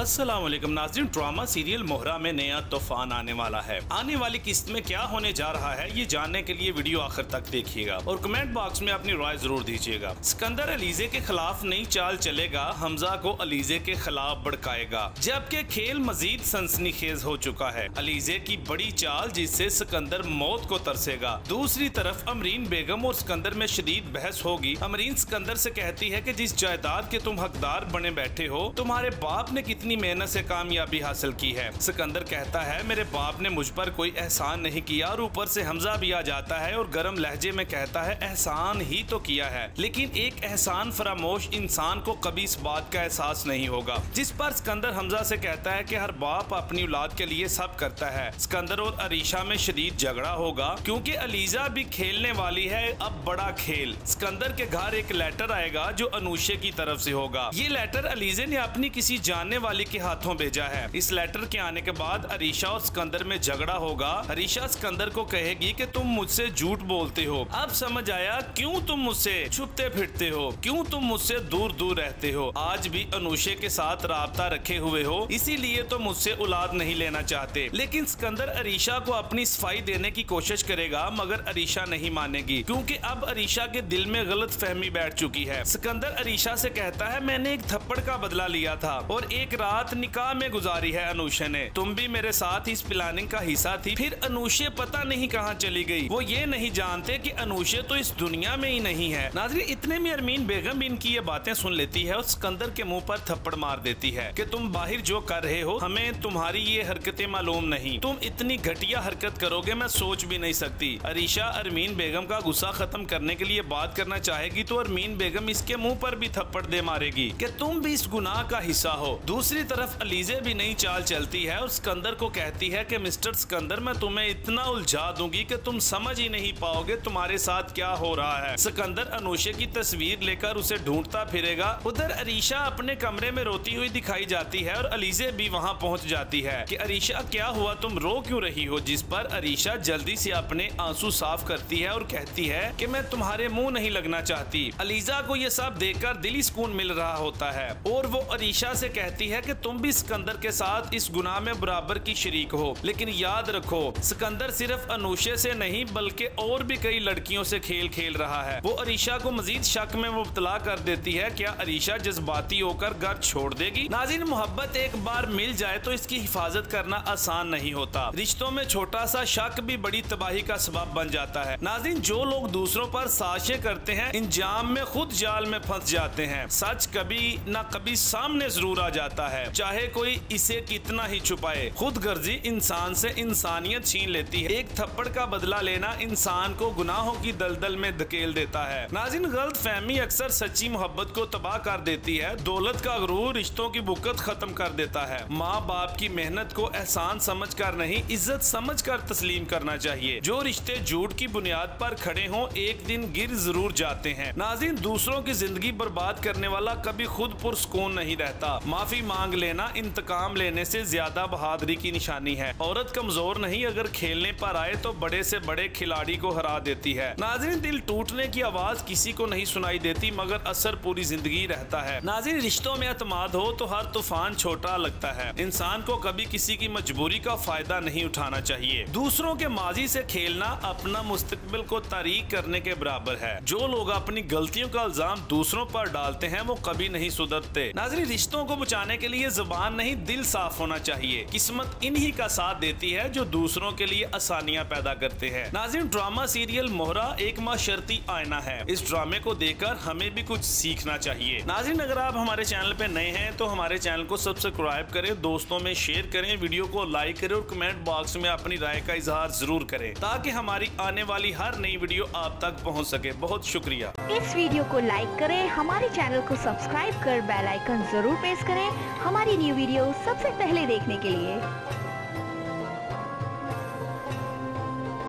अस्सलाम वालेकुम नाज़रीन, ड्रामा सीरियल मोहरा में नया तूफान आने वाला है। आने वाली किस्त में क्या होने जा रहा है ये जानने के लिए वीडियो आखिर तक देखिएगा और कमेंट बॉक्स में अपनी राय जरूर दीजिएगा। सिकंदर अलीजे के खिलाफ नई चाल चलेगा, हमजा को अलीजे के खिलाफ भड़काएगा, जबकि खेल मजीद सनसनीखेज हो चुका है। अलीजे की बड़ी चाल जिससे सिकंदर मौत को तरसेगा। दूसरी तरफ अमरीन बेगम और सिकंदर में शदीद बहस होगी। अमरीन सिकंदर से कहती है कि जिस जायदाद के तुम हकदार बने बैठे हो, तुम्हारे बाप ने कितनी मेहनत से कामयाबी हासिल की है। सिकंदर कहता है मेरे बाप ने मुझ पर कोई एहसान नहीं किया, और ऊपर से हमजा भी आ जाता है और गर्म लहजे में कहता है एहसान ही तो किया है, लेकिन एक एहसान फरामोश इंसान को कभी इस बात का एहसास नहीं होगा। जिस पर सिकंदर हमजा से कहता है कि हर बाप अपनी औलाद के लिए सब करता है। सिकंदर और अरीशा में शदीद झगड़ा होगा क्योंकि अलीजा भी खेलने वाली है अब बड़ा खेल। सिकंदर के घर एक लेटर आएगा जो अनूशे की तरफ से होगा। ये लेटर अलीजे ने अपनी किसी जानने वाली के हाथों भेजा है। इस लेटर के आने के बाद अरीशा और सिकंदर में झगड़ा होगा। अरीशा सिकंदर को कहेगी कि तुम मुझसे झूठ बोलते हो, अब समझ आया क्यों तुम मुझसे छुपते फिरते हो, क्यों तुम मुझसे दूर दूर रहते हो, आज भी अनूशे के साथ राब्ता रखे हुए हो, इसीलिए तो मुझसे औलाद नहीं लेना चाहते। लेकिन सिकंदर अरीशा को अपनी सफाई देने की कोशिश करेगा, मगर अरीशा नहीं मानेगी क्योंकि अब अरीशा के दिल में गलत फहमी बैठ चुकी है। सिकंदर अरीशा से कहता है मैंने एक थप्पड़ का बदला लिया था और एक रात निकाह में गुजारी है अनूशे ने, तुम भी मेरे साथ इस प्लानिंग का हिस्सा थी। फिर अनूशे पता नहीं कहाँ चली गई, वो ये नहीं जानते कि अनूशे तो इस दुनिया में ही नहीं है। नाज़रीन, इतने में अरमीन बेगम इनकी ये बातें सुन लेती है और सिकंदर के मुंह पर थप्पड़ मार देती है कि तुम बाहर जो कर रहे हो हमें तुम्हारी ये हरकतें मालूम नहीं, तुम इतनी घटिया हरकत करोगे मैं सोच भी नहीं सकती। अरीशा अरमीन बेगम का गुस्सा खत्म करने के लिए बात करना चाहेगी तो अरमीन बेगम इसके मुंह पर भी थप्पड़ दे मारेगी कि तुम भी इस गुनाह का हिस्सा हो। दूसरी तरफ अलीजे भी नई चाल चलती है और सिकंदर को कहती है कि मिस्टर सिकंदर मैं तुम्हें इतना उलझा दूंगी कि तुम समझ ही नहीं पाओगे तुम्हारे साथ क्या हो रहा है। सिकंदर अनूशे की तस्वीर लेकर उसे ढूंढता फिरेगा। उधर अरीशा अपने कमरे में रोती हुई दिखाई जाती है और अलीजे भी वहां पहुंच जाती है कि अरीशा क्या हुआ, तुम रो क्यों रही हो, जिस पर अरीशा जल्दी से अपने आंसू साफ करती है और कहती है कि मैं तुम्हारे मुंह नहीं लगना चाहती। अलीजा को ये सब देखकर दिली सुकून मिल रहा होता है और वो अरीशा से कहती है कि तुम भी सिकंदर के साथ इस गुनाह में बराबर की शरीक हो, लेकिन याद रखो सिकंदर सिर्फ अनूशे से नहीं बल्कि और भी कई लड़कियों से खेल खेल रहा है। वो अरीशा को मजीद शक में मुब्तला कर देती है। क्या अरीशा जज्बाती होकर घर छोड़ देगी? नाज़रीन, मोहब्बत एक बार मिल जाए तो इसकी हिफाजत करना आसान नहीं होता। रिश्तों में छोटा सा शक भी बड़ी तबाही का सबब बन जाता है। नाज़रीन, जो लोग दूसरों पर साजिशें करते हैं इंजाम में खुद जाल में फंस जाते हैं। सच कभी न कभी सामने जरूर आ जाता है, चाहे कोई इसे कितना ही छुपाए। खुद गर्जी इंसान से इंसानियत छीन लेती है। एक थप्पड़ का बदला लेना इंसान को गुनाहों की दलदल में धकेल देता है। नाज़रीन, गलत फहमी अक्सर सच्ची मोहब्बत को तबाह कर देती है। दौलत का गुरूर रिश्तों की बुकत खत्म कर देता है। माँ बाप की मेहनत को एहसान समझ कर नहीं इज्जत समझ कर तस्लीम करना चाहिए। जो रिश्ते झूठ की बुनियाद पर खड़े हों एक दिन गिर जरूर जाते हैं। नाज़रीन, दूसरों की जिंदगी बर्बाद करने वाला कभी खुद पुरसकून नहीं रहता। माफी मांग लेना इंतकाम लेने से ज्यादा बहादुरी की निशानी है। औरत कमजोर नहीं, अगर खेलने पर आए तो बड़े से बड़े खिलाड़ी को हरा देती है। नाज़रीन, दिल टूटने की आवाज किसी को नहीं सुनाई देती मगर असर पूरी जिंदगी रहता है। नाज़रीन, रिश्तों में एतमाद हो तो हर तूफान छोटा लगता है। इंसान को कभी किसी की मजबूरी का फायदा नहीं उठाना चाहिए। दूसरों के माजी से खेलना अपना मुस्तकबिल को तारीक करने के बराबर है। जो लोग अपनी गलतियों का इल्जाम दूसरों पर डालते हैं वो कभी नहीं सुधरते। नाज़रीन, रिश्तों को बचाने के लिए जुबान नहीं दिल साफ होना चाहिए। किस्मत इन्हीं का साथ देती है जो दूसरों के लिए आसानियां पैदा करते हैं। नाज़रीन, ड्रामा सीरियल मोहरा एक माशरती आईना है। इस ड्रामे को देखकर हमें भी कुछ सीखना चाहिए। नाज़रीन, अगर आप हमारे चैनल पे नए हैं तो हमारे चैनल को सब्सक्राइब करें, दोस्तों में शेयर करें, वीडियो को लाइक करें और कमेंट बॉक्स में अपनी राय का इजहार जरूर करें ताकि हमारी आने वाली हर नई वीडियो आप तक पहुँच सके। बहुत शुक्रिया। इस वीडियो को लाइक करें, हमारे चैनल को सब्सक्राइब कर बेल आइकन जरूर प्रेस करें हमारी न्यू वीडियो सबसे पहले देखने के लिए।